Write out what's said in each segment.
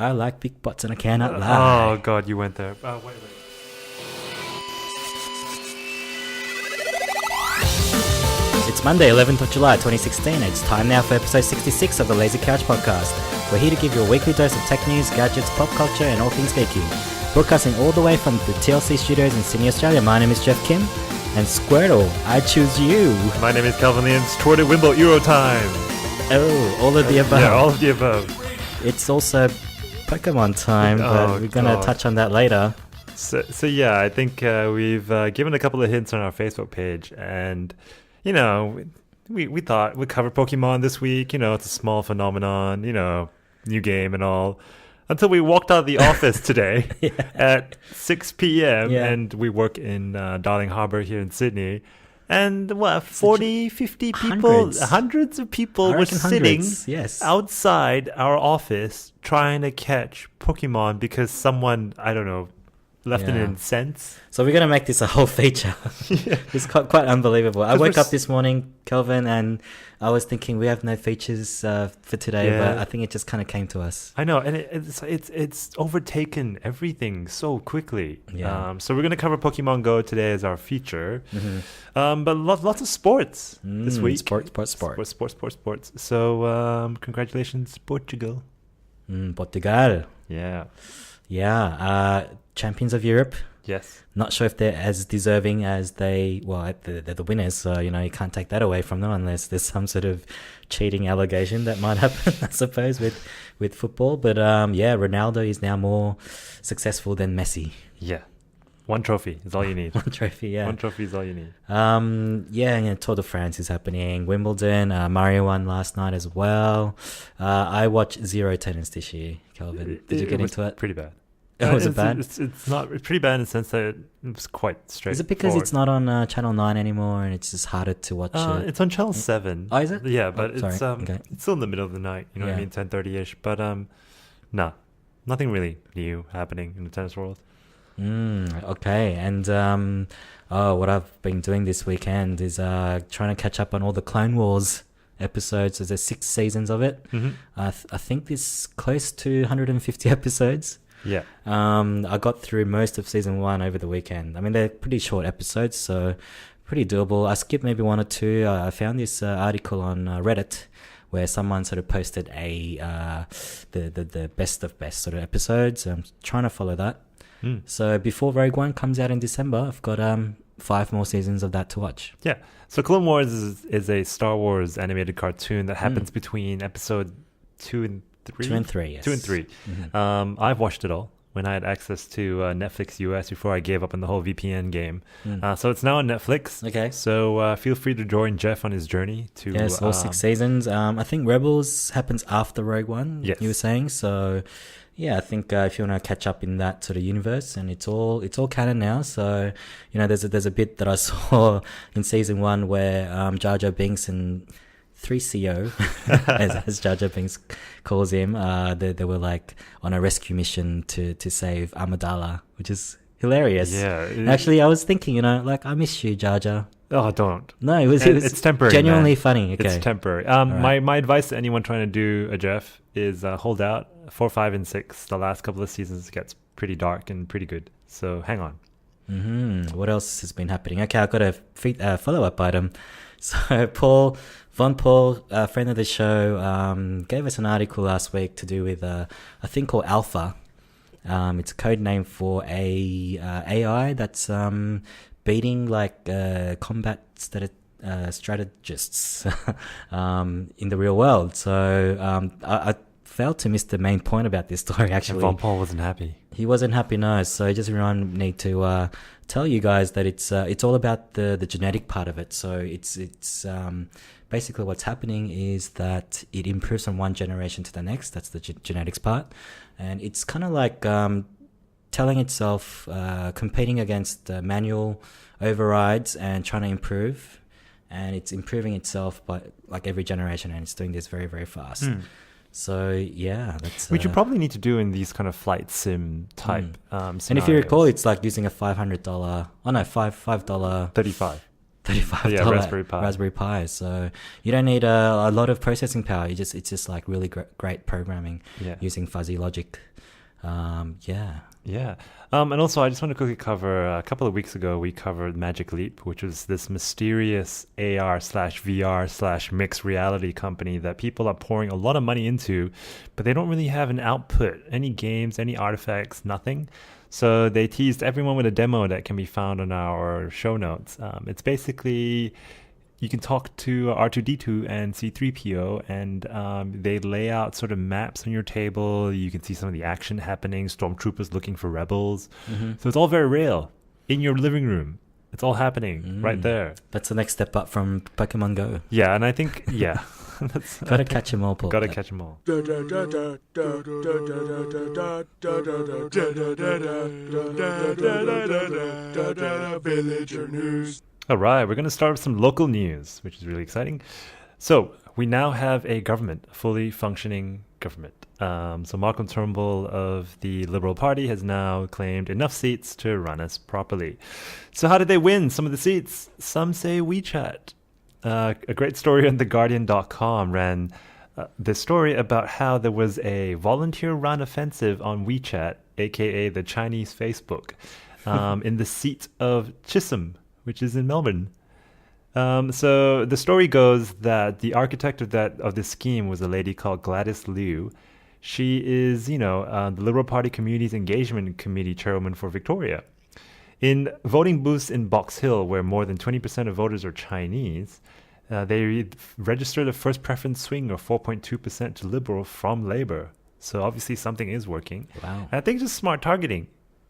I like big butts and I cannot lie. Oh God, you went there. Wait. It's Monday, 11th of July 2016. It's time now for episode 66 of the Lazy Couch Podcast. We're here to give you a weekly dose of tech news, gadgets, pop culture, and all things geeky. Broadcasting all the way from the TLC studios in Sydney, Australia. My name is Jeff Kim. And Squirtle, I choose you. My name is Calvin Lee and it's Twitter Wimble Euro time. Oh, all of the above. Yeah, all of the above. It's also Pokemon time, but we're going to touch on that later. So yeah, I think we've given a couple of hints on our Facebook page, and you know, we thought we'd cover Pokemon this week. You know, it's a small phenomenon. You know, new game and all. Until we walked out of the office today at 6 p.m. and we work in Darling Harbour here in Sydney. And 40, 50 people, hundreds of people were sitting outside our office trying to catch Pokemon because someone, I don't know, left an incense. So we're going to make this a whole feature. It's quite unbelievable. I woke up this morning, Kelvin, and I was thinking we have no features for today, but I think it just kind of came to us. I know, and it's overtaken everything so quickly. Yeah. So we're going to cover Pokemon Go today as our feature. Mm-hmm. But lots of sports this week. Sports. So congratulations, Portugal. Portugal. Yeah. Yeah. Champions of Europe. Yes. Not sure if they're as deserving as they're the winners, so you can't take that away from them unless there's some sort of cheating allegation that might happen, I suppose, with football. But Ronaldo is now more successful than Messi. Yeah. One trophy is all you need. One trophy, yeah. One trophy is all you need. Tour de France is happening. Wimbledon, Mario won last night as well. I watched zero tennis this year, Kelvin. Did you get into it? Pretty bad. Was it bad? It's pretty bad in the sense that it was quite straightforward. Is it because it's not on Channel 9 anymore and it's just harder to watch it? It's on Channel 7. Oh, is it? Yeah, but it's okay. It's still in the middle of the night, you know what I mean, 10:30ish. But nothing really new happening in the tennis world. Okay, and what I've been doing this weekend is trying to catch up on all the Clone Wars episodes. There's 6 seasons of it. Mm-hmm. I think there's close to 150 episodes. Yeah. I got through most of season 1 over the weekend. I mean, they're pretty short episodes, so pretty doable. I skipped maybe 1 or 2. I found this article on Reddit where someone sort of posted the best of best sort of episodes. I'm trying to follow that. So before Rogue One comes out in December, I've got 5 more seasons of that to watch. Yeah. So Clone Wars is a Star Wars animated cartoon that happens between episode 2 and 3? 2 and 3, yes. 2 and 3. Mm-hmm. I've watched it all when I had access to Netflix US before I gave up on the whole VPN game. So it's now on Netflix. Okay. So feel free to join Jeff on his journey to... Yes, all 6 seasons. I think Rebels happens after Rogue One, you were saying. So, yeah, I think if you want to catch up in that sort of universe, and it's all canon now. So, there's a bit that I saw in season 1 where Jar Jar Binks and 3CO, as Jar Jar Binks calls him, they were like on a rescue mission to save Amidala, which is hilarious. Yeah. Actually, I was thinking, I miss you, Jar Jar. Oh, don't. No, it's temporary. Genuinely man. Funny. Okay. It's temporary. Right. My advice to anyone trying to do a Jeff is hold out. 4, 5, and 6. The last couple of seasons gets pretty dark and pretty good. So hang on. What else has been happening? Okay, I've got a follow-up item. So Von Paul, a friend of the show, gave us an article last week to do with a thing called Alpha. It's a code name for a AI that's beating combat strategists in the real world. So I failed to miss the main point about this story, actually. And Von Paul wasn't happy. He wasn't happy, no. So I just need to tell you guys that it's all about the genetic part of it. So it's basically what's happening is that it improves from one generation to the next. That's the genetics part. And it's kind of like telling itself, competing against manual overrides and trying to improve. And it's improving itself by every generation, and it's doing this very, very fast. So yeah, that's which you probably need to do in these kind of flight sim type scenarios. And if you recall, it's like using a $500. Oh no, $5. 35. $35 Yeah, Raspberry Pi. Raspberry Pi. So you don't need a lot of processing power. It's just like really great programming Yeah. using fuzzy logic. Yeah. Yeah. And also, I just want to quickly cover a couple of weeks ago, we covered Magic Leap, which was this mysterious AR/VR/mixed reality company that people are pouring a lot of money into, but they don't really have an output, any games, any artifacts, nothing. So they teased everyone with a demo that can be found on our show notes. It's basically you can talk to R2D2 and C3PO, and they lay out sort of maps on your table. You can see some of the action happening, stormtroopers looking for rebels. So it's all very real in your living room. It's all happening right there. That's the next step up from Pokemon Go. Yeah, and I think, yeah. Gotta catch 'em all, Paul. Gotta catch them all. Villager news. All right, we're going to start with some local news, which is really exciting. So we now have a government, a fully functioning government. So Malcolm Turnbull of the Liberal Party has now claimed enough seats to run us properly. So how did they win some of the seats? Some say WeChat. A great story on TheGuardian.com ran this story about how there was a volunteer-run offensive on WeChat, aka the Chinese Facebook, in the seat of Chisholm, which is in Melbourne. So the story goes that the architect of this scheme was a lady called Gladys Liu. She is, the Liberal Party Community's Engagement Committee chairwoman for Victoria. In voting booths in Box Hill, where more than 20% of voters are Chinese, they registered a first preference swing of 4.2% to Liberal from Labour. So obviously something is working. Wow. And I think it's just smart targeting.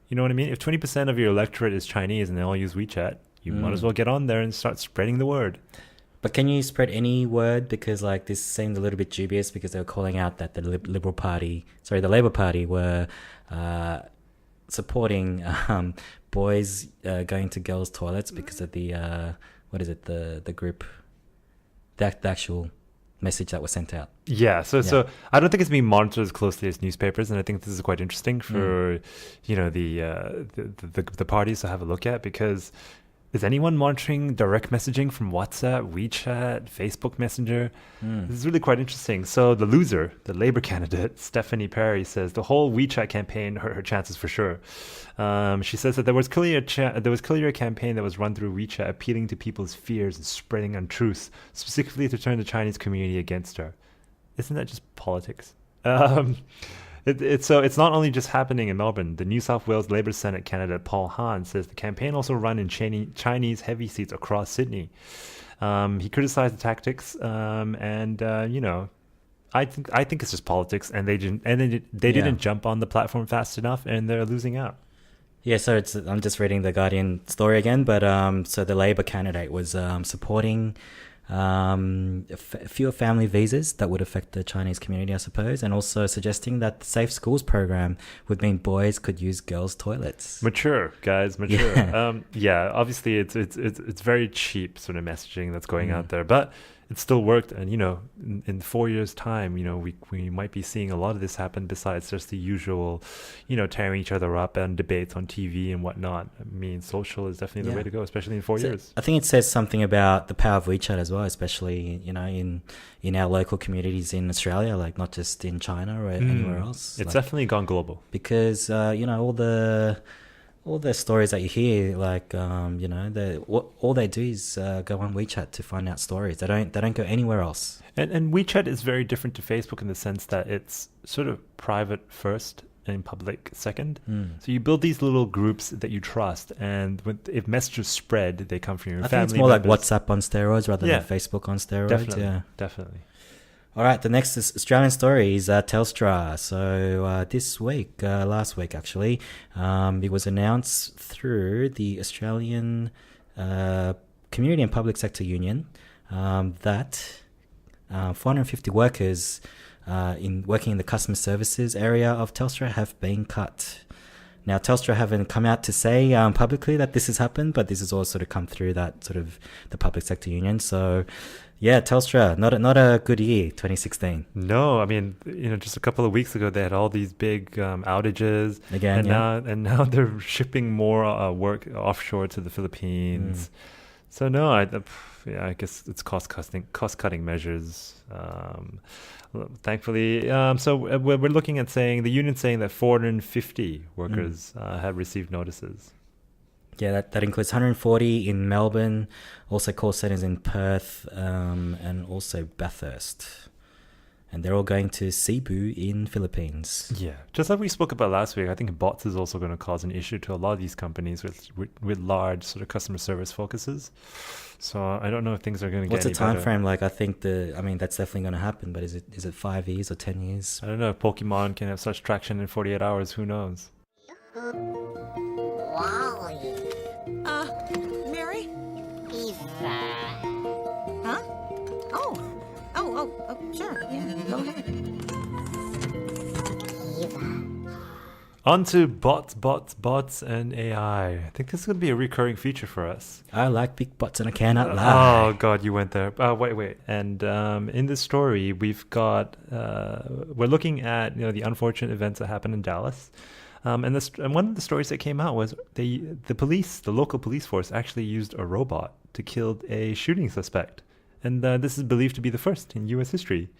You know what I mean? If 20% of your electorate is Chinese and they all use WeChat, you might as well get on there and start spreading the word. But can you spread any word? Because like this seemed a little bit dubious because they were calling out that the Labour Party were supporting boys going to girls' toilets because of the the group, the actual message that was sent out. Yeah, so I don't think it's being monitored as closely as newspapers, and I think this is quite interesting for the parties to have a look at, because is anyone monitoring direct messaging from WhatsApp, WeChat, Facebook Messenger? This is really quite interesting. So the loser, the Labour candidate, Stephanie Perry, says the whole WeChat campaign hurt her chances for sure. She says that there was clearly a campaign that was run through WeChat appealing to people's fears and spreading untruths, specifically to turn the Chinese community against her. Isn't that just politics? It's not only just happening in Melbourne. The New South Wales Labour Senate candidate Paul Hahn says the campaign also run in Chinese heavy seats across Sydney. He criticized the tactics, I think it's just politics, and they didn't jump on the platform fast enough, and they're losing out. Yeah, so I'm just reading the Guardian story again, but so the Labour candidate was supporting fewer family visas that would affect the Chinese community, I suppose, and also suggesting that the Safe Schools program would mean boys could use girls' toilets. Mature, guys, mature. Yeah. Obviously it's very cheap sort of messaging that's going out there, but it still worked. And in 4 years' time, we might be seeing a lot of this happen, besides just the usual, tearing each other up and debates on TV and whatnot. I mean, social is definitely the way to go, especially in 4 years. I think it says something about the power of WeChat as well, especially in our local communities in Australia, like not just in China or anywhere else. It's definitely gone global, because all the stories that you hear, like all they do is go on WeChat to find out stories. They don't go anywhere else. And WeChat is very different to Facebook in the sense that it's sort of private first and public second. So you build these little groups that you trust, and if messages spread, they come from your family. I think it's more members. like WhatsApp on steroids rather than Facebook on steroids. Definitely. All right, the next Australian story is Telstra. So last week actually, it was announced through the Australian Community and Public Sector Union that 450 workers working in the customer services area of Telstra have been cut. Now, Telstra haven't come out to say publicly that this has happened, but this has all sort of come through that sort of the public sector union. So, yeah, Telstra, not a good year, 2016. No, I mean, just a couple of weeks ago they had all these big outages again, and now they're shipping more work offshore to the Philippines. So no, yeah, I guess it's cost cutting measures. Thankfully, so we're looking at saying the union saying that 450 workers have received notices. Yeah, that includes 140 in Melbourne, also call centers in Perth, and also Bathurst. And they're all going to Cebu in Philippines. Yeah, just like we spoke about last week, I think bots is also going to cause an issue to a lot of these companies with large sort of customer service focuses. So I don't know if things are going to get What's the any time better. frame? Like, I think that's definitely going to happen, but is it 5 years or 10 years? I don't know if Pokemon can have such traction in 48 hours. Who knows? Mary? Eva. Huh? Oh, sure. Yeah, go ahead. Eva. On to bots, and AI. I think this is going to be a recurring feature for us. I like big butts and I cannot lie. Oh God, you went there. Wait. And in this story, we've got we're looking at the unfortunate events that happened in Dallas. And one of the stories that came out was the local police force actually used a robot to kill a shooting suspect. And this is believed to be the first in U.S. history.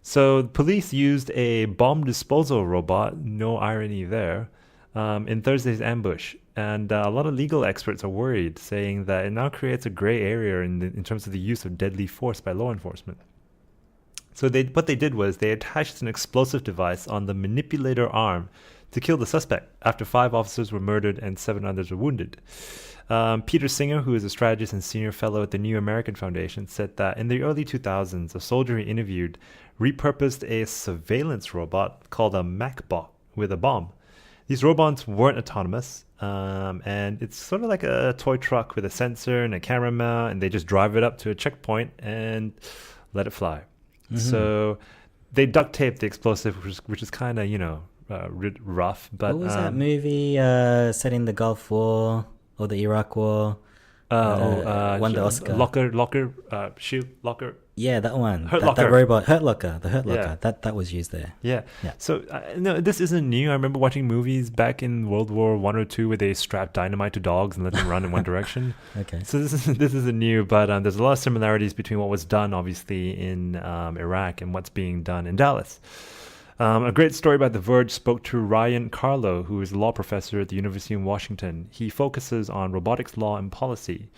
So police used a bomb disposal robot, no irony there, in Thursday's ambush. And a lot of legal experts are worried, saying that it now creates a gray area in terms of the use of deadly force by law enforcement. So what they did was they attached an explosive device on the manipulator arm to kill the suspect after 5 officers were murdered and 7 others were wounded. Peter Singer, who is a strategist and senior fellow at the New American Foundation, said that in the early 2000s, a soldier he interviewed repurposed a surveillance robot called a MacBot with a bomb. These robots weren't autonomous, and it's sort of like a toy truck with a sensor and a camera mount, and they just drive it up to a checkpoint and let it fly. Mm-hmm. So they duct taped the explosive, which is kind of, rough. But what was that movie set in the Gulf War or the Iraq War? Won the Oscar. Locker. Yeah, that one. Hurt that Locker. robot, Hurt Locker. The Hurt Yeah. Locker. That was used there. Yeah. Yeah. So no, this isn't new. I remember watching movies back in World War I or II where they strapped dynamite to dogs and let them run in one direction. Okay. So this isn't new, but there's a lot of similarities between what was done, obviously, in Iraq and what's being done in Dallas. A great story by The Verge spoke to Ryan Carlo, who is a law professor at the University of Washington. He focuses on robotics law and policy.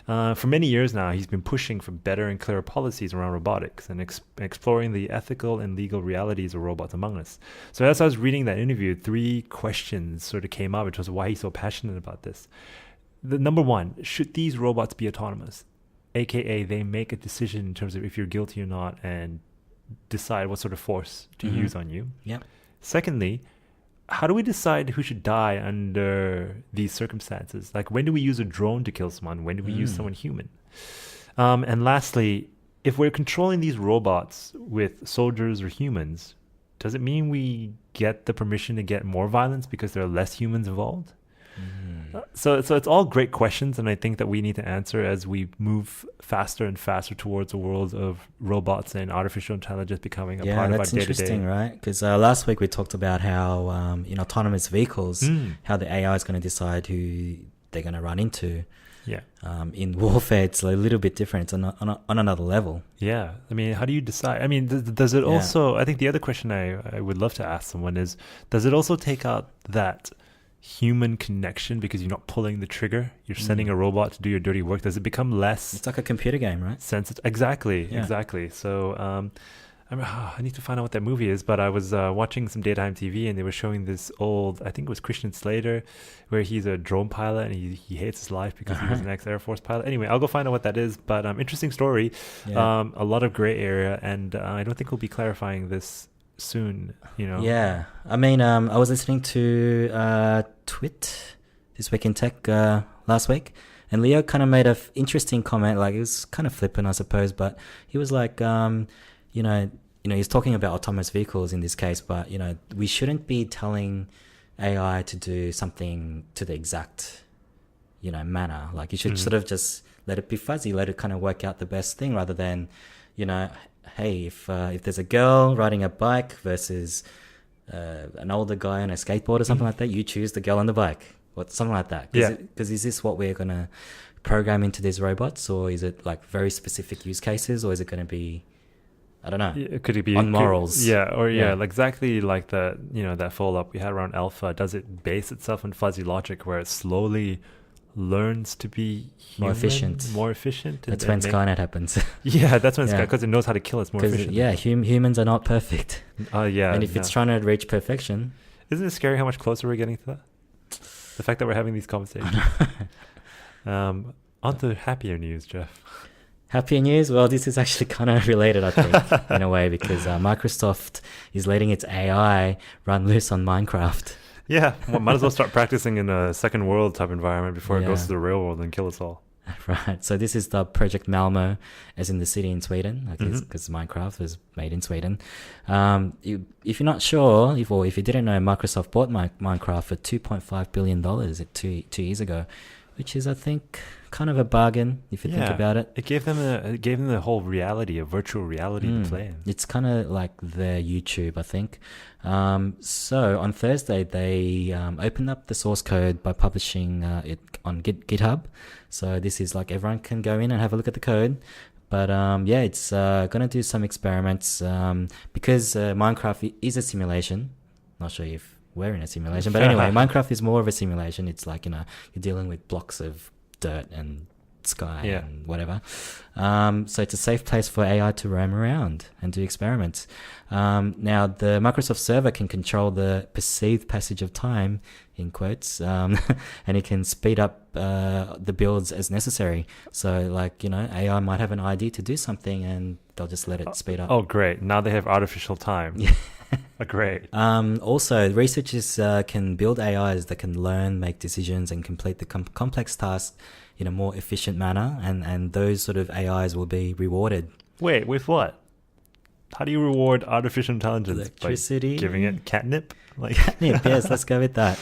For many years now, he's been pushing for better and clearer policies around robotics and exploring the ethical and legal realities of robots among us. So as I was reading that interview, 3 questions sort of came up in terms of why he's so passionate about this. The number one, should these robots be autonomous? AKA, they make a decision in terms of if you're guilty or not and decide what sort of force to use on you. Yep. Secondly, how do we decide who should die under these circumstances? Like, when do we use a drone to kill someone? When do we use someone human? And lastly, if we're controlling these robots with soldiers or humans, does it mean we get the permission to get more violence because there are less humans involved? So it's all great questions, and I think that we need to answer as we move faster and faster towards a world of robots and artificial intelligence becoming a part of our Yeah, that's day-to-day. interesting, right? Because last week we talked about how in autonomous vehicles, how the AI is going to decide who they're going to run into. Yeah. In warfare, it's a little bit different. It's on another level. Yeah. I mean, how do you decide? I mean, does it also, I think the other question I would love to ask someone is, does it also take out that human connection because you're not pulling the trigger? You're sending a robot to do your dirty work. Does it become less It's like a computer game, right? sensitive? Exactly. Yeah. Exactly. So, I need to find out what that movie is, but I was watching some daytime TV and they were showing this old, I think it was Christian Slater, where he's a drone pilot and he hates his life because he was an ex-Air Force pilot. Anyway, I'll go find out what that is, but interesting story. Yeah. A lot of gray area, and I don't think we'll be clarifying this soon, Yeah. I mean, I was listening to Twit This Week in Tech last week, and Leo kind of made an interesting comment. Like, it was kind of flippant, I suppose, but he was like, he's talking about autonomous vehicles in this case, but, we shouldn't be telling AI to do something to the exact, manner. Like, you should sort of just let it be fuzzy, let it kind of work out the best thing rather than, hey, if there's a girl riding a bike versus an older guy on a skateboard or something like that, you choose the girl on the bike. or something like that. Yeah. Because is this what we're gonna program into these robots, or is it like very specific use cases, or is it going to be, I don't know. Could it be on morals? Yeah. like exactly like the that follow up we had around alpha. Does it base itself on fuzzy logic where it slowly learns to be More human, efficient. more efficient? That's when Skynet happens. Yeah, that's when Yeah. because it knows how to kill us more Because efficient. humans are not perfect, Yeah, and if it's trying to reach perfection, isn't it scary how much closer we're getting to that? The fact that we're having these conversations. On to happier news, Jeff. happy news. Well, this is actually kind of related, I think, in a way, because Microsoft is letting its AI run loose on Minecraft. Yeah, well, might as well start practicing in a second world type environment before it goes Yeah. to the real world and kill us all. Right. So this is the Project Malmo, as in the city in Sweden, Mm-hmm. because Minecraft was made in Sweden. If you're not sure, if you didn't know, Microsoft bought Minecraft for $2.5 billion two years ago, which is, I think, kind of a bargain if you think about it. It gave them the whole reality, a virtual reality to play in. It's kind of like their YouTube, I think. So on Thursday, they opened up the source code by publishing it on GitHub. So this is like everyone can go in and have a look at the code. But it's going to do some experiments because Minecraft is a simulation. Not sure if we're in a simulation, but anyway, Minecraft is more of a simulation. It's like, you're dealing with blocks of dirt and sky and whatever. So it's a safe place for AI to roam around and do experiments. Now, the Microsoft server can control the perceived passage of time, in quotes, and it can speed up the builds as necessary. So, like, AI might have an idea to do something and they'll just let it speed up. Oh, great. Now they have artificial time. Great. Also, researchers can build AIs that can learn, make decisions, and complete the complex tasks in a more efficient manner, and those sort of AIs will be rewarded. Wait, with what? How do you reward artificial intelligence? Electricity? By giving it catnip? Yes, let's go with that.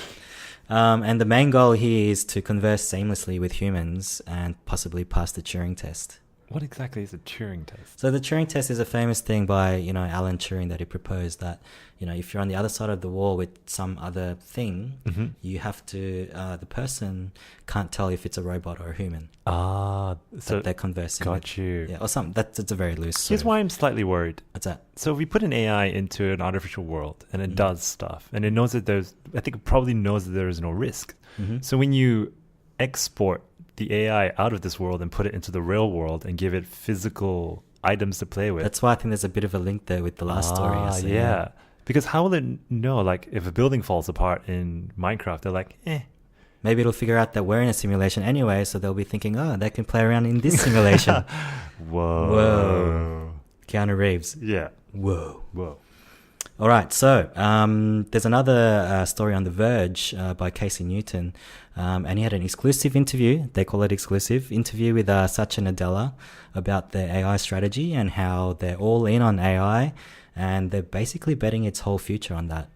And the main goal here is to converse seamlessly with humans and possibly pass the Turing test. What exactly is a Turing test? So the Turing test is a famous thing by, Alan Turing, that he proposed that, if you're on the other side of the wall with some other thing, you have to, the person can't tell if it's a robot or a human. So That they're conversing with. got you. Yeah, or something. That's a very loose. Here's why I'm slightly worried. What's that? So if we put an AI into an artificial world and it does stuff, and it knows that I think it probably knows that there is no risk. So when you export the AI out of this world and put it into the real world and give it physical items to play with. That's why I think there's a bit of a link there with the last story. So, yeah. Because how will it know, like, if a building falls apart in Minecraft, they're like, Maybe it'll figure out that we're in a simulation anyway, so they'll be thinking, they can play around in this simulation. Whoa. Keanu Reeves. Yeah. Whoa. Whoa. All right, so there's another story on The Verge by Casey Newton, and he had an exclusive interview, they call it exclusive, interview with Satya Nadella about their AI strategy and how they're all in on AI, and they're basically betting its whole future on that.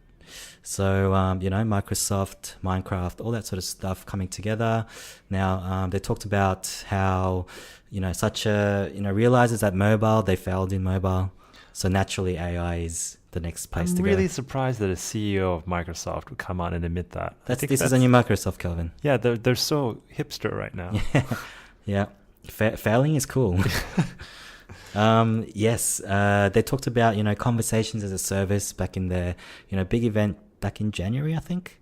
So, Microsoft, Minecraft, all that sort of stuff coming together. Now, they talked about how, Satya, realizes that they failed in mobile. So naturally, AI is the next place to go. I'm really surprised that a CEO of Microsoft would come out and admit that. This is a new Microsoft, Kelvin. Yeah, they're so hipster right now. Yeah. Failing is cool. Yes, they talked about, conversations as a service back in their, big event back in January, I think.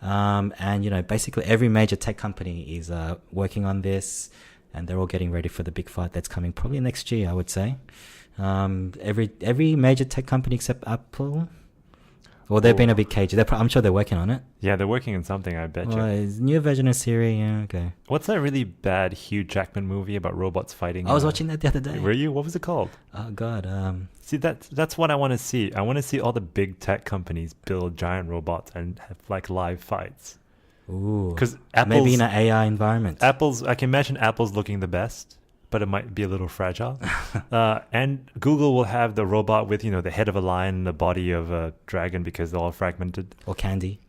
And, basically every major tech company is working on this, and they're all getting ready for the big fight that's coming probably next year, I would say. Every major tech company except Apple. Well, they've been a bit cagey. I'm sure they're working on it. Yeah, they're working on something, I bet you. Is new version of Siri, yeah, okay. What's that really bad Hugh Jackman movie about robots fighting? I was watching that the other day. Were you? What was it called? Oh, God. See, that's what I want to see. I want to see all the big tech companies build giant robots and have like live fights. Ooh. Because maybe in an AI environment. I can imagine Apple's looking the best, but it might be a little fragile. And Google will have the robot with, the head of a lion and the body of a dragon because they're all fragmented. Or Candy.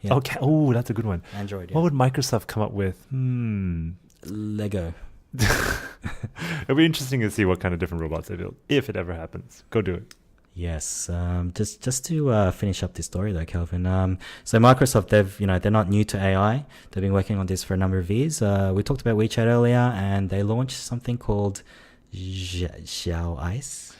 Yeah. Oh, that's a good one. Android, yeah. What would Microsoft come up with? Lego. It'll be interesting to see what kind of different robots they build, if it ever happens. Go do it. Yes, just to finish up this story though, Kelvin. So Microsoft, they're not new to AI. They've been working on this for a number of years. We talked about WeChat earlier, and they launched something called Xiao Ice.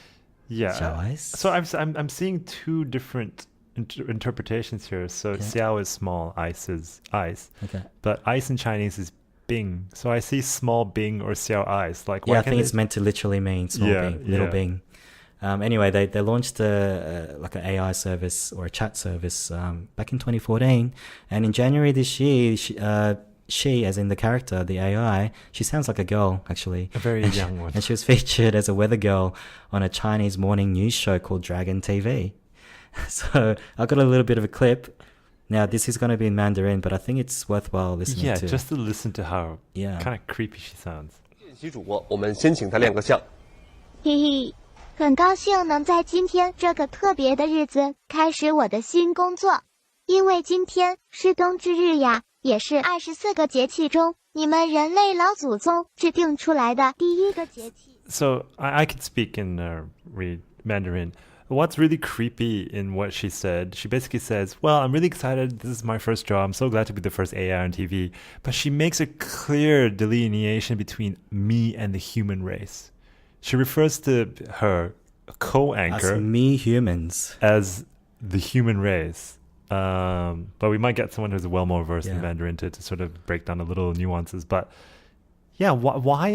Yeah. Xiao Ice. So I'm seeing two different interpretations here. So xiao is small, ice is ice. Okay. But ice in Chinese is Bing. So I see small Bing or xiao ice. Like, Yeah, I think it's meant to literally mean small Bing, little yeah. Bing. Anyway, they launched like an AI service or a chat service back in 2014, and in January this year, she, as in the character, the AI, she sounds like a girl actually. A very young one. And she was featured as a weather girl on a Chinese morning news show called Dragon TV. So I got a little bit of a clip. Now this is going to be in Mandarin, but I think it's worthwhile listening Yeah, to. just to listen to how Yeah. kind of creepy she sounds. 习主播，我们先请他亮个相。嘿嘿，很高兴能在今天这个特别的日子开始我的新工作，因为今天是冬至日呀，也是24个节气中你们人类老祖宗制定出来的第一个节气。 So I can speak in read Mandarin. What's really creepy in what she said, she basically says, well, I'm really excited. This is my first job. I'm so glad to be the first AI on TV. But she makes a clear delineation between me and the human race. She refers to her Us co-anchor me humans. as the human race. But we might get someone who's well more versed in Yeah. Mandarin to sort of break down a little nuances. But yeah, why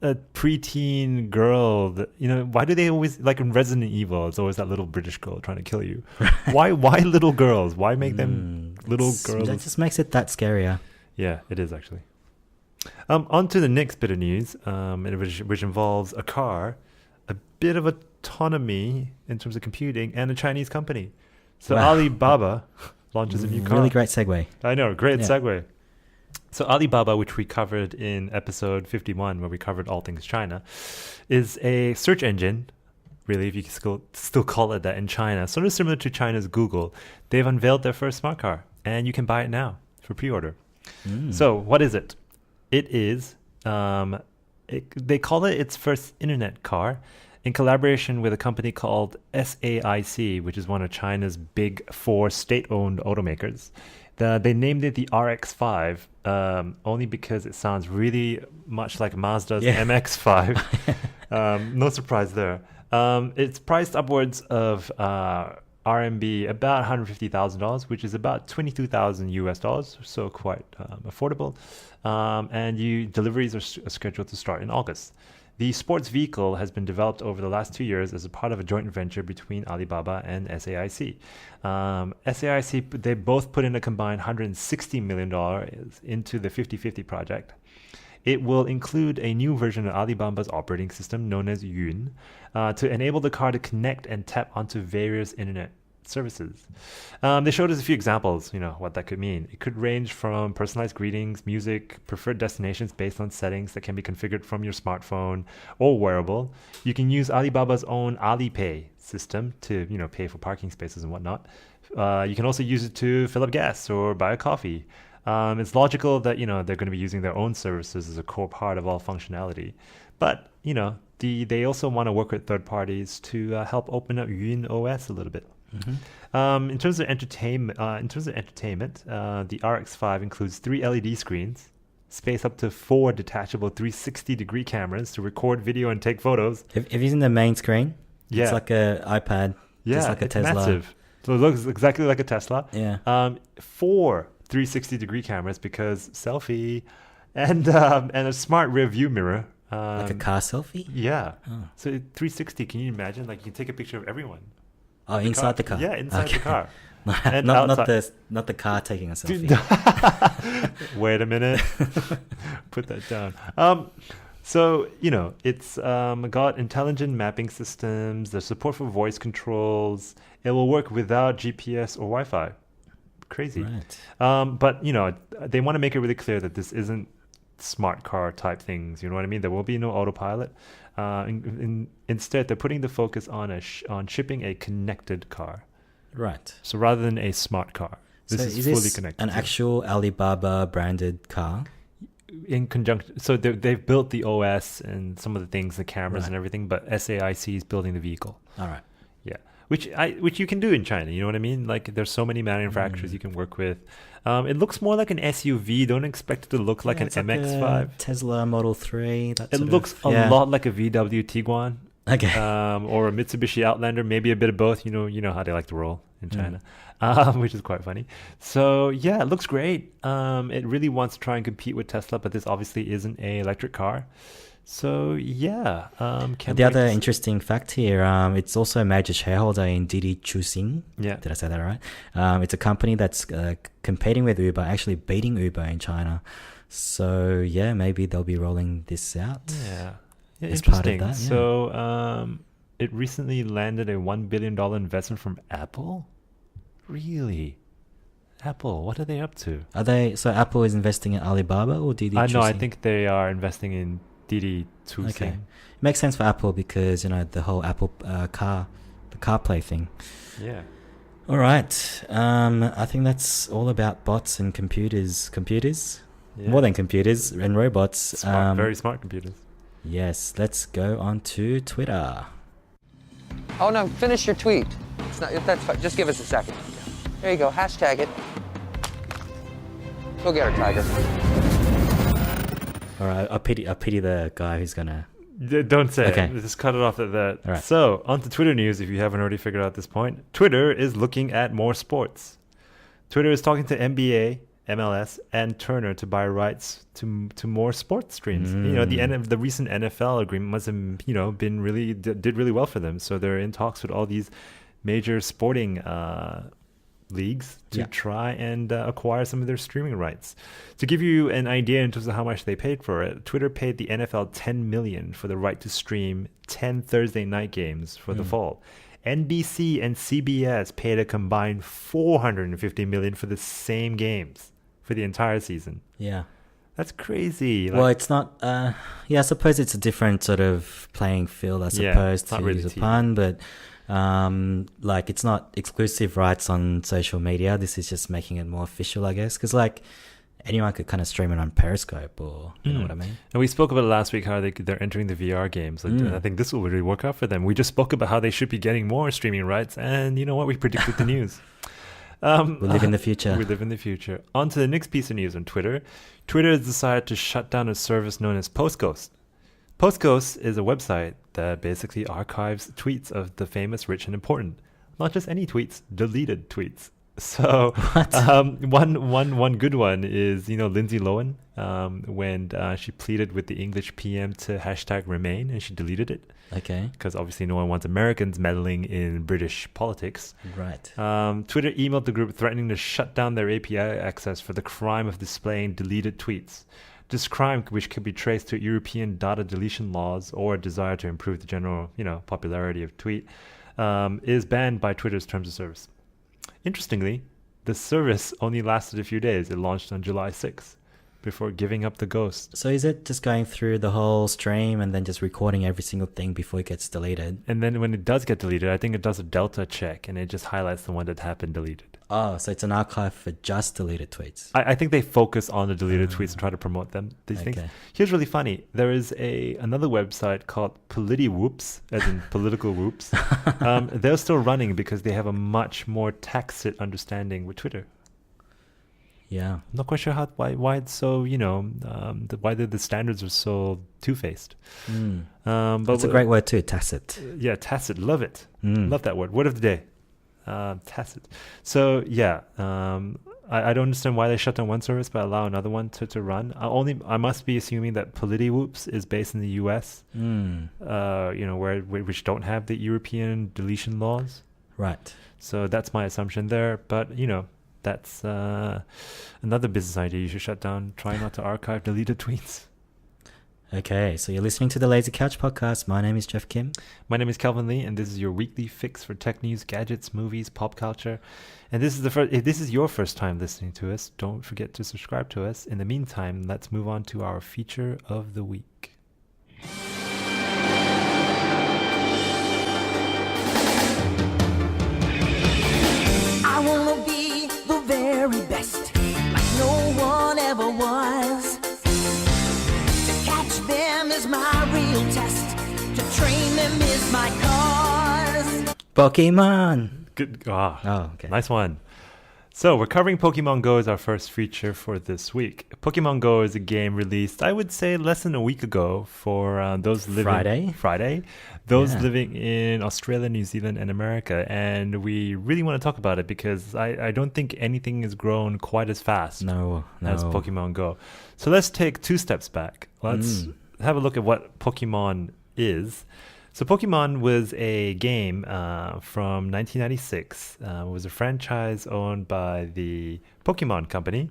a preteen girl that, why do they always, like in Resident Evil, it's always that little British girl trying to kill you? Why little girls? Why make them little girls? That just makes it that scarier. Yeah, it is actually. On to the next bit of news, which involves a car, a bit of autonomy in terms of computing, and a Chinese company. So Wow. Alibaba launches a new car. Really great segue. I know, great Yeah. segue. So Alibaba, which we covered in episode 51, where we covered all things China, is a search engine, really, if you can still call it that in China, sort of similar to China's Google. They've unveiled their first smart car, and you can buy it now for pre-order. So what is it? It is, they call it its first internet car in collaboration with a company called SAIC, which is one of China's big four state-owned automakers. They named it the RX-5 only because it sounds really much like Mazda's Yeah. MX-5. No surprise there. It's priced upwards of RMB about $150,000, which is about $22,000, so quite affordable. And deliveries are scheduled to start in August. The sports vehicle has been developed over the last 2 years as a part of a joint venture between Alibaba and SAIC. SAIC, they both put in a combined $160 million into the 50/50 project. It will include a new version of Alibaba's operating system known as Yun to enable the car to connect and tap onto various internet services. They showed us a few examples, what that could mean. It could range from personalized greetings, music, preferred destinations based on settings that can be configured from your smartphone or wearable. You can use Alibaba's own Alipay system to, pay for parking spaces and whatnot. You can also use it to fill up gas or buy a coffee. It's logical that, they're going to be using their own services as a core part of all functionality. But, they also want to work with third parties to help open up Yun OS a little bit. In terms of entertainment, the RX-5 includes 3 LED screens, space up to 4 detachable 360-degree cameras to record video and take photos. Have you seen the main screen? Yeah. It's like a iPad. Yeah, just like a it's Tesla. massive. So it looks exactly like a Tesla. Yeah. 4 360-degree cameras because selfie, and a smart rear view mirror. Like a car selfie? Yeah. Oh. So 360, can you imagine? Like, you can take a picture of everyone. Oh, inside the car. Yeah, inside Okay. the car. not, And not outside. the car taking a selfie. Wait a minute. Put that down. So, it's got intelligent mapping systems, there's support for voice controls. It will work without GPS or Wi-Fi. Crazy. Right. But, they want to make it really clear that this isn't smart car type things. You know what I mean? There will be no autopilot. Instead, they're putting the focus on on shipping a connected car. Right. So rather than a smart car, this So is is fully connected. an actual Alibaba branded car? In conjunction, so they've built the OS and some of the things, the cameras Right. and everything, but SAIC is building the vehicle. All right. which you can do in China. You know what I mean? Like there's so many manufacturers you can work with. It looks more like an SUV. Don't expect it to look like an it's MX-5. Like a Tesla Model 3. It looks a lot like a VW Tiguan. Okay. Or a Mitsubishi Outlander, maybe a bit of both. You know how they like to roll in China, which is quite funny. So yeah, it looks great. It really wants to try and compete with Tesla, but this obviously isn't a electric car. So yeah. The other interesting fact here, it's also a major shareholder in Didi Chuxing. Yeah. Did I say that right? It's a company that's competing with Uber, actually beating Uber in China. So yeah, maybe they'll be rolling this out. Yeah, as part of interesting. that, yeah. So it recently landed a $1 billion investment from Apple. Really? Apple, what are they up to? So Apple is investing in Alibaba or Didi Chuxing? No, I think they are investing in Didi Chuxing. Okay. It makes sense for Apple because, the whole Apple the CarPlay thing. Yeah. All right. I think that's all about bots and computers. Yeah. More than computers and robots. Smart, very smart computers. Yes, let's go on to Twitter. Oh no, finish your tweet. That's fine. Just give us a second. There you go. Hashtag it. Go get her, Tiger. All right, I pity the guy who's gonna. Don't say Okay. it. Just cut it off at that. All right. So, on to Twitter news, if you haven't already figured out this point. Twitter is looking at more sports. Twitter is talking to NBA, MLS, and Turner to buy rights to more sports streams. The recent NFL agreement must have, been really did really well for them. So they're in talks with all these major sporting leagues to try and acquire some of their streaming rights. To give you an idea in terms of how much they paid for it, Twitter paid the NFL $10 million for the right to stream 10 Thursday night games for the fall. NBC and CBS paid a combined $450 million for the same games for the entire season. Yeah. That's crazy. Well, it's not. I suppose it's a different sort of playing field, I suppose, not to really use a TV. pun, but it's not exclusive rights on social media. This is just making it more official, I guess, because anyone could kind of stream it on Periscope, or you know what I mean. And we spoke about it last week, how they're entering the VR games. And I think this will really work out for them. We just spoke about how they should be getting more streaming rights, and you know what? We predicted the news. We live in the future. We live in the future. On to the next piece of news on Twitter. Twitter has decided to shut down a service known as PostGhost. PostGhost is a website that basically archives tweets of the famous, rich, and important. Not just any tweets, deleted tweets. So one good one is, Lindsay Lohan, when she pleaded with the English PM to hashtag Remain, and she deleted it. Okay. Because obviously no one wants Americans meddling in British politics. Right. Twitter emailed the group threatening to shut down their API access for the crime of displaying deleted tweets. This crime, which could be traced to European data deletion laws or a desire to improve the general, popularity of tweet, is banned by Twitter's terms of service. Interestingly, the service only lasted a few days. It launched on July 6th before giving up the ghost. So is it just going through the whole stream and then just recording every single thing before it gets deleted? And then when it does get deleted, I think it does a delta check and it just highlights the one that had been deleted. Oh, so it's an archive for just deleted tweets. I think they focus on the deleted tweets and try to promote these things. Okay. Here's really funny. There is another website called PolitiWhoops, as in political whoops. They're still running because they have a much more tacit understanding with Twitter. Yeah. I'm not quite sure why it's so, why the standards are so two-faced. But That's a great word too, tacit. Yeah, tacit. Love it. Love that word. Word of the day. Tacit. So yeah, I don't understand why they shut down one service but allow another one to run. I must be assuming that PolitiWhoops is based in the US, which don't have the European deletion laws. Right. So that's my assumption there. But that's another business idea you should shut down. Try not to archive deleted tweets. Okay, so you're listening to the Lazy Couch Podcast. My name is Jeff Kim. My name is Calvin Lee, and this is your weekly fix for tech news, gadgets, movies, pop culture. And this is if this is your first time listening to us, don't forget to subscribe to us. In the meantime, let's move on to our feature of the week. I wanna be the very best, like no one ever was. To catch them is my real test. To train them is my cause. Pokemon. Good. Oh, okay. Nice one. So we're covering Pokemon Go as our first feature for this week. Pokemon Go is a game released, I would say, less than a week ago for those living... Friday. Those living in Australia, New Zealand, and America. And we really want to talk about it because I don't think anything has grown quite as fast No. as Pokemon Go. So let's take 2 steps back. Let's have a look at what Pokemon is. So Pokemon was a game from 1996. It was a franchise owned by the Pokemon Company,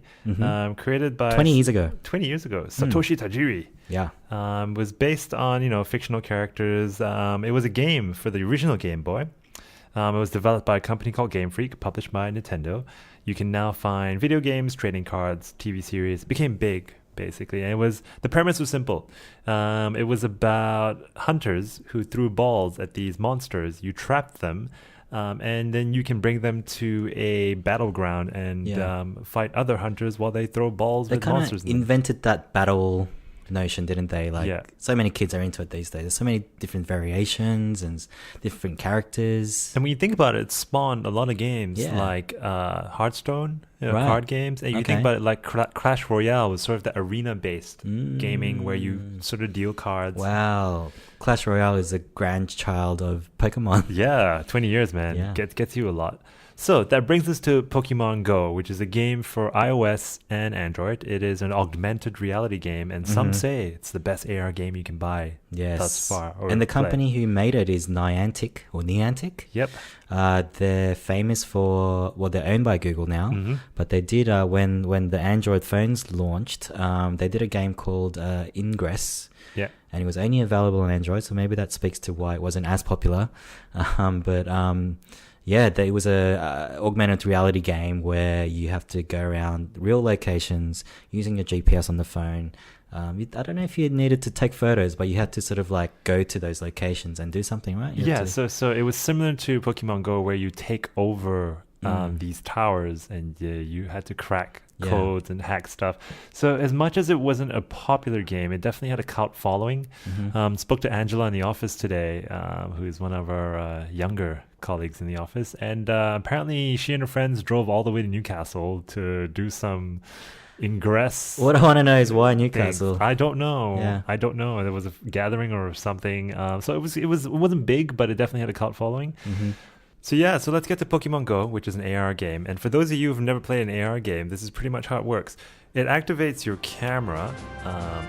created by 20 years ago. 20 years ago, Satoshi Tajiri. Yeah. Was based on fictional characters. It was a game for the original Game Boy. It was developed by a company called Game Freak, published by Nintendo. You can now find video games, trading cards, TV series. It became big, basically. And the premise was simple. It was about hunters who threw balls at these monsters. You trapped them, and then you can bring them to a battleground and fight other hunters while they throw balls They with kind monsters of in them. invented that battle notion, didn't they? So many kids are into it these days. There's so many different variations and different characters. And when you think about it, it spawned a lot of games like Hearthstone, card games. And you think about it like Clash Royale was sort of the arena-based gaming where you sort of deal cards. Wow. Clash Royale is a grandchild of Pokemon. Yeah, 20 years, man. Yeah. Gets you a lot. So that brings us to Pokemon Go, which is a game for iOS and Android. It is an augmented reality game, and some say it's the best AR game you can buy thus far. And the company who made it is Niantic or Niantic. Yep. They're famous for, they're owned by Google now, but they did, when the Android phones launched, they did a game called Ingress. Yeah. And it was only available on Android, so maybe that speaks to why it wasn't as popular. It was a augmented reality game where you have to go around real locations using your GPS on the phone. I don't know if you needed to take photos, but you had to sort of like go to those locations and do something, right? So it was similar to Pokemon Go where you take over these towers and you had to crack codes and hack stuff. So as much as it wasn't a popular game, it definitely had a cult following. Spoke to Angela in the office today, who is one of our younger colleagues in the office, and apparently she and her friends drove all the way to Newcastle to do some Ingress. What I want to know is why Newcastle. I don't know. Yeah. I don't know. There was a gathering or something. So it wasn't big, but it definitely had a cult following. So let's get to Pokemon Go, which is an AR game. And for those of you who've never played an AR game, this is pretty much how it works. It activates your camera,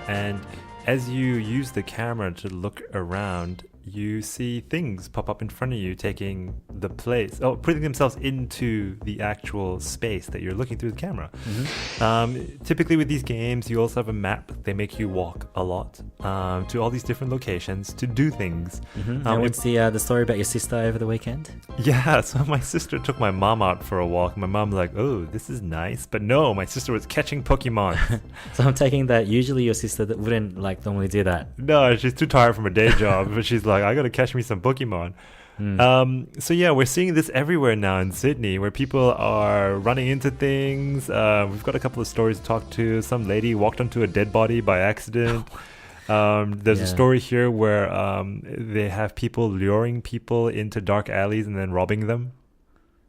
and as you use the camera to look around, you see things pop up in front of you taking the place, putting themselves into the actual space that you're looking through the camera. Typically with these games, you also have a map. They make you walk a lot to all these different locations to do things. And what's the story about your sister over the weekend? Yeah, so my sister took my mom out for a walk. My mom's like, oh, this is nice. But no, my sister was catching Pokemon. So I'm taking that usually your sister that wouldn't normally do that. No, she's too tired from her day job, but she's like, I gotta catch me some Pokemon. We're seeing this everywhere now in Sydney, where people are running into things. We've got a couple of stories to talk to. Some lady walked onto a dead body by accident. There's a story here where they have people luring people into dark alleys and then robbing them.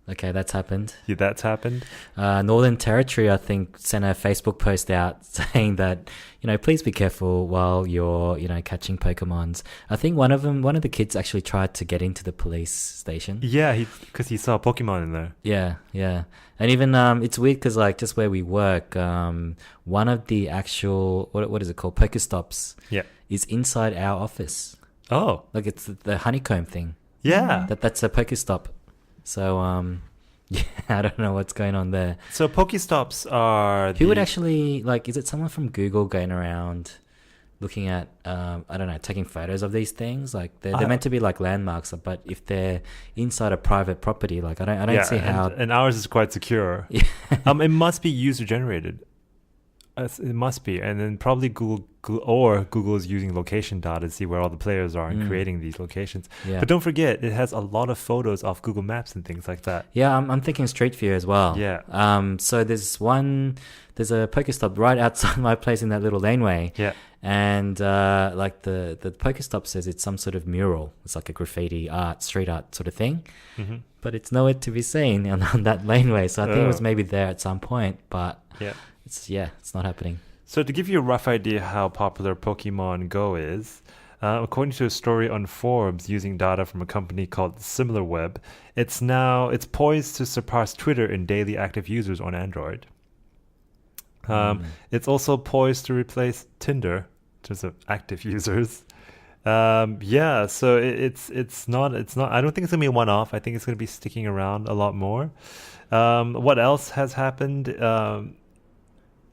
Okay, that's happened. Yeah, that's happened. Northern Territory, I think, sent a Facebook post out saying that, please be careful while you're, catching Pokemons. I think one of the kids actually tried to get into the police station. Yeah, because he saw a Pokemon in there. Yeah. And even, it's weird because, just where we work, one of the actual, what is it called? Pokestops. Yeah. Is inside our office. Oh. Like, it's the honeycomb thing. Yeah. That's a Pokestop. So, I don't know what's going on there. So Pokestops are... Who would actually, is it someone from Google going around looking at, taking photos of these things? They're meant to be landmarks, but if they're inside a private property, I don't see how... And ours is quite secure. Yeah. It must be user-generated. It must be. And then probably Google is using location data to see where all the players are and creating these locations. Yeah. But don't forget, it has a lot of photos off Google Maps and things like that. Yeah, I'm thinking Street View as well. Yeah. So there's a Pokestop right outside my place in that little laneway. Yeah. And like the Pokestop says it's some sort of mural. It's like a graffiti art, street art sort of thing. But it's nowhere to be seen on that laneway. So I think it was maybe there at some point, but it's not happening. So to give you a rough idea how popular Pokemon Go is, according to a story on Forbes using data from a company called SimilarWeb, it's poised to surpass Twitter in daily active users on Android. It's also poised to replace Tinder in terms of active users. So it's not. I don't think it's gonna be a one-off. I think it's gonna be sticking around a lot more. What else has happened?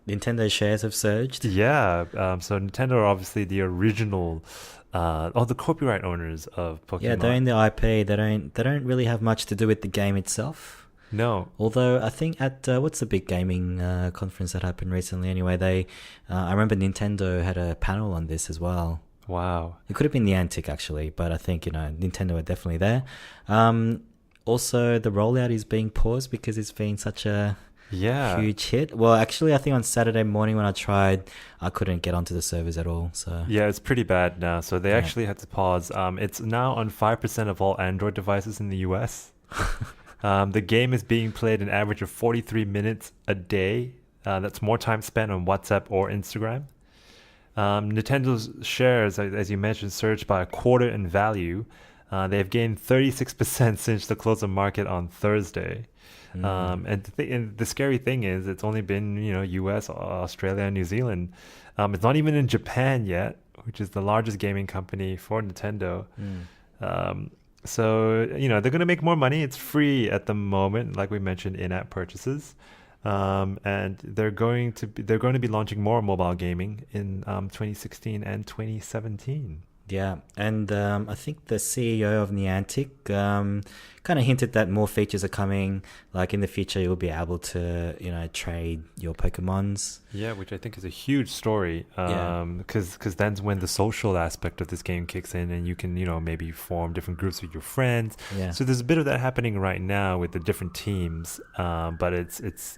Nintendo shares have surged. Yeah. So Nintendo are obviously the original, the copyright owners of Pokemon. Yeah, they're in the IP. They don't really have much to do with the game itself. No. Although I think at what's the big gaming conference that happened recently? Anyway, I remember Nintendo had a panel on this as well. Wow. It could have been the Antic actually, but I think Nintendo are definitely there. Also, the rollout is being paused because it's been such a huge hit. Well, actually, I think on Saturday morning when I tried, I couldn't get onto the servers at all. So yeah, it's pretty bad now. So they actually had to pause. It's now on 5% of all Android devices in the US. The game is being played an average of 43 minutes a day. That's more time spent on WhatsApp or Instagram. Nintendo's shares, as you mentioned, surged by a quarter in value. They've gained 36% since the close of market on Thursday. And the scary thing is, it's only been US, Australia, and New Zealand. It's not even in Japan yet, which is the largest gaming company for Nintendo. So they're going to make more money. It's free at the moment, like we mentioned, in-app purchases. And they're going to be launching more mobile gaming in 2016 and 2017. Yeah, and I think the CEO of Niantic kind of hinted that more features are coming. Like in the future, you'll be able to, trade your Pokemons. Yeah, which I think is a huge story. Because that's when the social aspect of this game kicks in, and you can, maybe form different groups with your friends. Yeah. So there's a bit of that happening right now with the different teams. But it's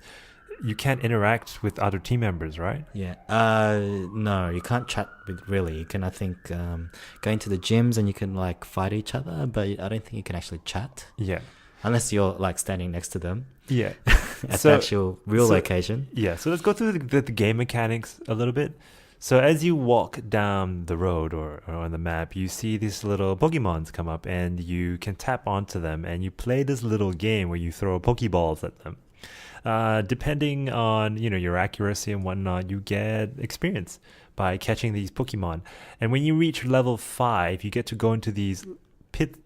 you can't interact with other team members, right? Yeah. No, you can't chat with really. You can, I think, go into the gyms and you can fight each other, but I don't think you can actually chat. Yeah. Unless you're standing next to them. Yeah. At the actual real location. Yeah. So let's go through the game mechanics a little bit. So as you walk down the road or on the map, you see these little Pokemons come up and you can tap onto them and you play this little game where you throw Pokeballs at them. Depending on your accuracy and whatnot, you get experience by catching these Pokemon. And when you reach level 5, you get to go into these gyms,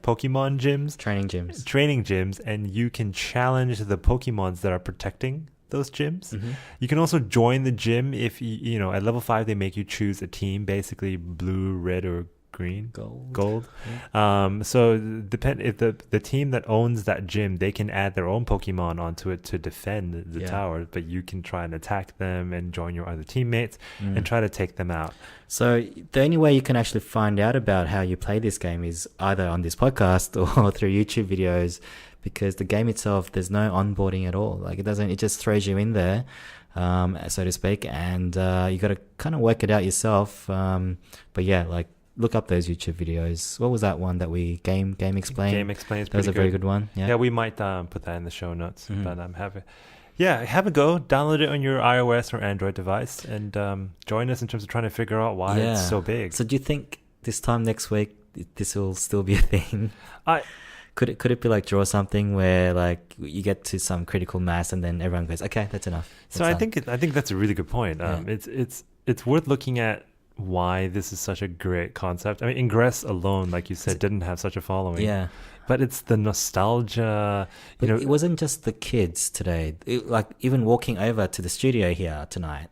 Pokemon gyms, training gyms, and you can challenge the Pokemons that are protecting those gyms. You can also join the gym if at level 5 they make you choose a team, basically blue, red, or green, gold. So depend if the team that owns that gym, they can add their own Pokemon onto it to defend the tower, but you can try and attack them and join your other teammates and try to take them out. So the only way you can actually find out about how you play this game is either on this podcast or through YouTube videos, because the game itself, there's no onboarding at all. It just throws you in there, so to speak, and you got to kind of work it out yourself. But yeah, look up those YouTube videos. What was that one that we Game Explain? Game Explain is that was a very good one. Yeah, we might put that in the show notes. But have a go. Download it on your iOS or Android device and join us in terms of trying to figure out why it's so big. So do you think this time next week this will still be a thing? Could it be draw something where you get to some critical mass and then everyone goes, okay, that's enough. So I think that's a really good point. It's worth looking at why this is such a great concept. I mean, Ingress alone, like you said, didn't have such a following. Yeah. But it's the nostalgia. But it wasn't just the kids today. Even walking over to the studio here tonight,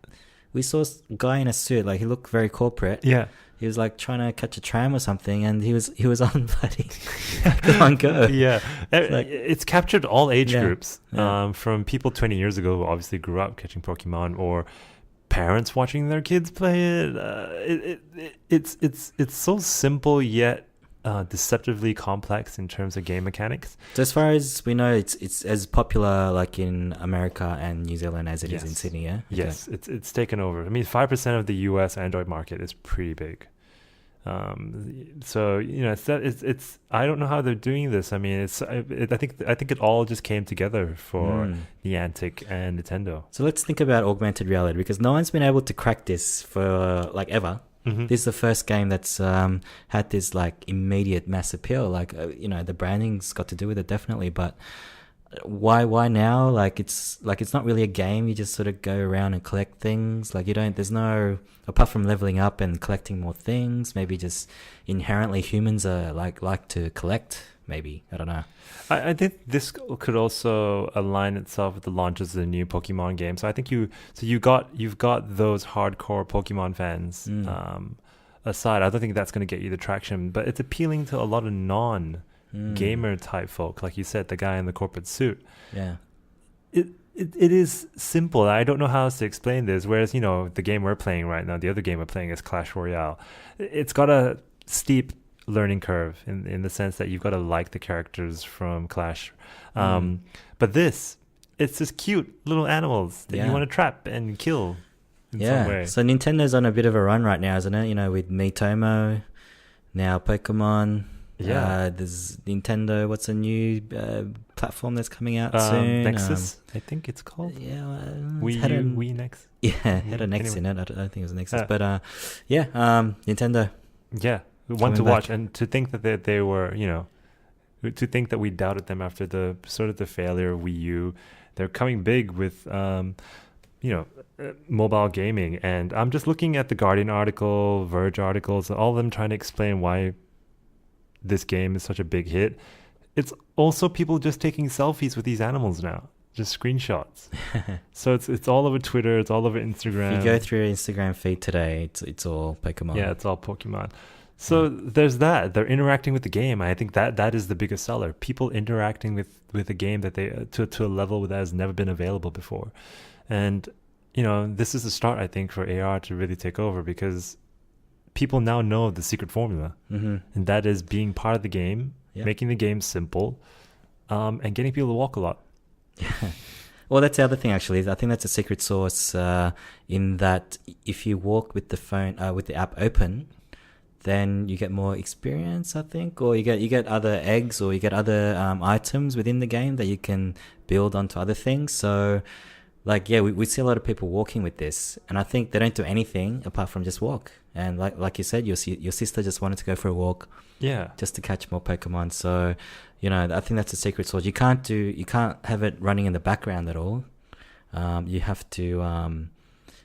we saw a guy in a suit. He looked very corporate. Yeah. He was trying to catch a tram or something, and he was on bloody Pokemon Go. Yeah, it's captured all age groups. From people 20 years ago who obviously grew up catching Pokemon, or parents watching their kids play it. It's so simple yet deceptively complex in terms of game mechanics. So as far as we know, it's as popular like in America and New Zealand as it is in Yes. Sydney. Yeah. Okay. Yes, it's taken over. I mean, 5% of the U.S. Android market is pretty big. So it's I don't know how they're doing this. I mean, I think it all just came together for Niantic and Nintendo. So let's think about augmented reality, because no one's been able to crack this for like ever. Mhm. This is the first game that's had this like immediate mass appeal. Like the branding's got to do with it definitely, but why now? Like it's not really a game. You just sort of go around and collect things. Like there's no, apart from leveling up and collecting more things, maybe just inherently humans are like to collect. Maybe, I don't know. I think this could also align itself with the launches of the new Pokemon game. So I think you've got those hardcore Pokemon fans aside. I don't think that's going to get you the traction, but it's appealing to a lot of non-gamer type folk, like you said, the guy in the corporate suit. Yeah. It is simple. I don't know how else to explain this. Whereas the game we're playing right now, the other game we're playing is Clash Royale. It's got a steep learning curve in the sense that you've got to like the characters from Clash, but it's just cute little animals that you want to trap and kill in some way. So Nintendo's on a bit of a run right now, isn't it? With Miitomo, now Pokemon. There's Nintendo. What's a new platform that's coming out soon? Nexus, I think it's called. Yeah, Wii Nex. Yeah, had an X in it. I don't think it was a Nexus, but Nintendo. Yeah, one Coming to back. watch, and to think that they were, to think that we doubted them after the sort of the failure of Wii U. They're coming big with, mobile gaming, and I'm just looking at the Guardian article, Verge articles, all of them trying to explain why this game is such a big hit. It's also people just taking selfies with these animals now, just screenshots. So it's all over Twitter, it's all over Instagram. If you go through your Instagram feed today, it's all Pokemon. Yeah, it's all Pokemon. So there's that. They're interacting with the game. I think that is the biggest seller. People interacting with a game that they to a level that has never been available before. And this is the start, I think, for AR to really take over, because people now know the secret formula, and that is being part of the game, making the game simple, and getting people to walk a lot. Well, that's the other thing, actually. I think that's a secret sauce in that if you walk with the phone, with the app open, then you get more experience, I think, or you get other eggs, or you get other items within the game that you can build onto other things. So, we see a lot of people walking with this, and I think they don't do anything apart from just walk. And like you said, your sister just wanted to go for a walk, just to catch more Pokemon. So, I think that's a secret sauce. You can't have it running in the background at all. You have to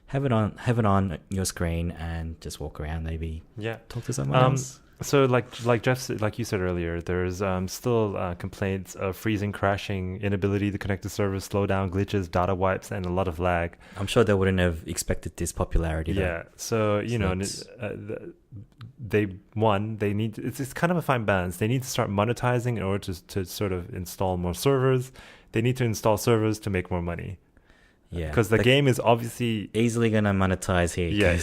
have it on your screen and just walk around. Maybe talk to someone else. So like Jeff said, like you said earlier, there's still complaints of freezing, crashing, inability to connect to servers, slowdown, glitches, data wipes, and a lot of lag. I'm sure they wouldn't have expected this popularity. Yeah. So they need, it's kind of a fine balance. They need to start monetizing in order to sort of install more servers. They need to install servers to make more money. Yeah, because the game is obviously easily gonna monetize here. Yeah,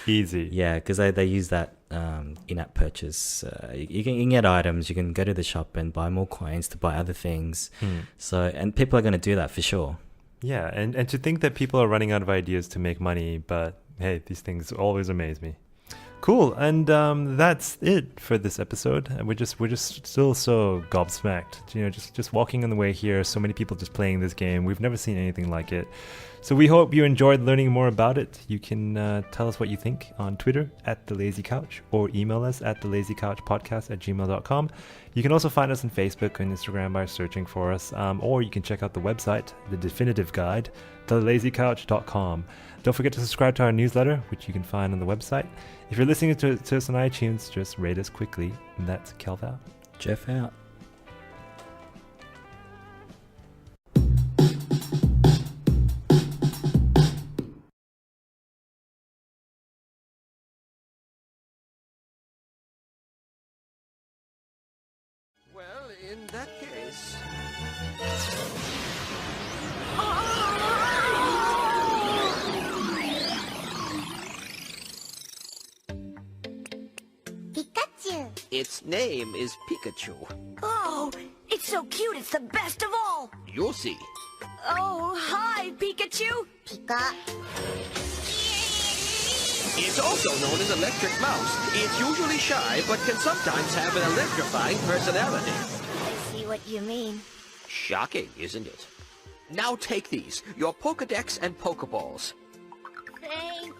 easy. Yeah, because they use that in-app purchase. You can get items. You can go to the shop and buy more coins to buy other things. So, and people are gonna do that for sure. Yeah, and to think that people are running out of ideas to make money, but hey, these things always amaze me. Cool, and that's it for this episode. And we're just still so gobsmacked. Just walking on the way here, so many people just playing this game. We've never seen anything like it. So we hope you enjoyed learning more about it. You can tell us what you think on Twitter @TheLazyCouch, or email us at thelazycouchpodcast@gmail.com. You can also find us on Facebook and Instagram by searching for us, or you can check out the website, the definitive guide, thelazycouch.com. Don't forget to subscribe to our newsletter, which you can find on the website. If you're listening to us on iTunes, just rate us quickly. And that's Kelv out. Jeff out. Well, in that case... Pikachu. Its name is Pikachu. Oh, it's so cute, it's the best of all. You'll see. Oh, hi, Pikachu. Pika. It's also known as Electric Mouse. It's usually shy, but can sometimes have an electrifying personality. I see what you mean. Shocking, isn't it? Now take these, your Pokedex and Pokeballs. Thank